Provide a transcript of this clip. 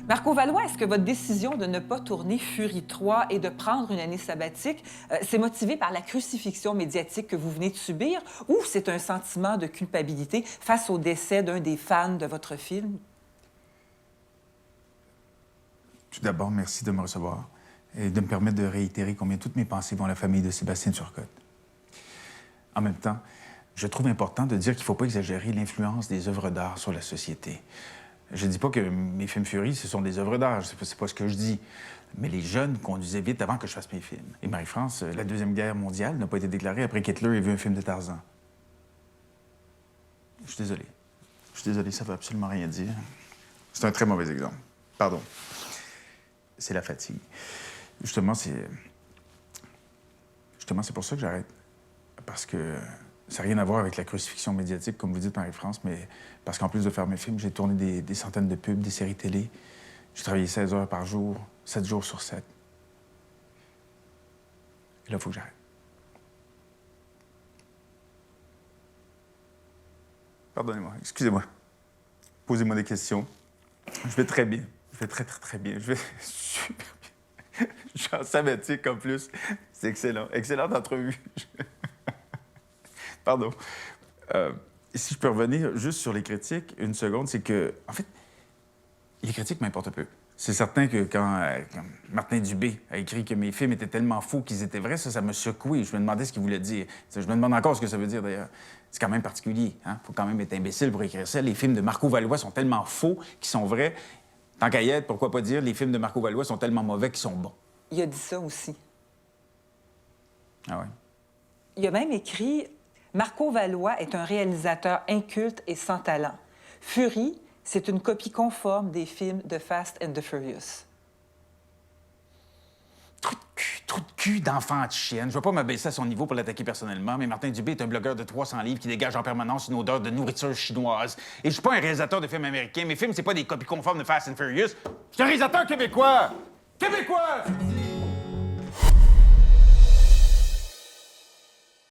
Marco Valois, est-ce que votre décision de ne pas tourner Fury 3 et de prendre une année sabbatique, c'est motivé par la crucifixion médiatique que vous venez de subir ou c'est un sentiment de culpabilité face au décès d'un des fans de votre film? Tout d'abord, merci de me recevoir et de me permettre de réitérer combien toutes mes pensées vont à la famille de Sébastien Turcotte. En même temps, je trouve important de dire qu'il ne faut pas exagérer l'influence des œuvres d'art sur la société. Je dis pas que mes films Fury, ce sont des œuvres d'art, c'est pas ce que je dis. Mais les jeunes conduisaient vite avant que je fasse mes films. Et Marie-France, la Deuxième Guerre mondiale n'a pas été déclarée après qu'Hitler ait vu un film de Tarzan. Je suis désolé. Je suis désolé, ça veut absolument rien dire. C'est un très mauvais exemple. Pardon. C'est la fatigue. Justement, c'est pour ça que j'arrête. Parce que ça n'a rien à voir avec la crucifixion médiatique, comme vous dites, Marie-France, mais parce qu'en plus de faire mes films, j'ai tourné des centaines de pubs, des séries télé. J'ai travaillé 16 heures par jour, 7 jours sur 7. Et là, il faut que j'arrête. Pardonnez-moi, excusez-moi. Posez-moi des questions. Je vais très bien. Je vais très, très, très bien. Je vais super bien. Je suis en sabbatique, en plus. C'est excellent. Excellente entrevue. Pardon. Si je peux revenir juste sur les critiques, une seconde, c'est que, en fait, les critiques m'importent peu. C'est certain que quand Martin Dubé a écrit que mes films étaient tellement faux qu'ils étaient vrais, ça m'a secoué. Je me demandais ce qu'il voulait dire. Je me demande encore ce que ça veut dire, d'ailleurs. C'est quand même particulier, hein? Faut quand même être imbécile pour écrire ça. Les films de Marco Valois sont tellement faux qu'ils sont vrais. Tant qu'à y être, pourquoi pas dire les films de Marco Valois sont tellement mauvais qu'ils sont bons? Il a dit ça aussi. Ah ouais? Il a même écrit « Marco Valois est un réalisateur inculte et sans talent. Fury, c'est une copie conforme des films de Fast and the Furious. » Trou de cul d'enfant de chienne. Je vais pas m'abaisser à son niveau pour l'attaquer personnellement, mais Martin Dubé est un blogueur de 300 livres qui dégage en permanence une odeur de nourriture chinoise. Et je suis pas un réalisateur de films américains. Mes films, c'est pas des copies conformes de Fast and Furious. Je suis un réalisateur québécois! Québécois!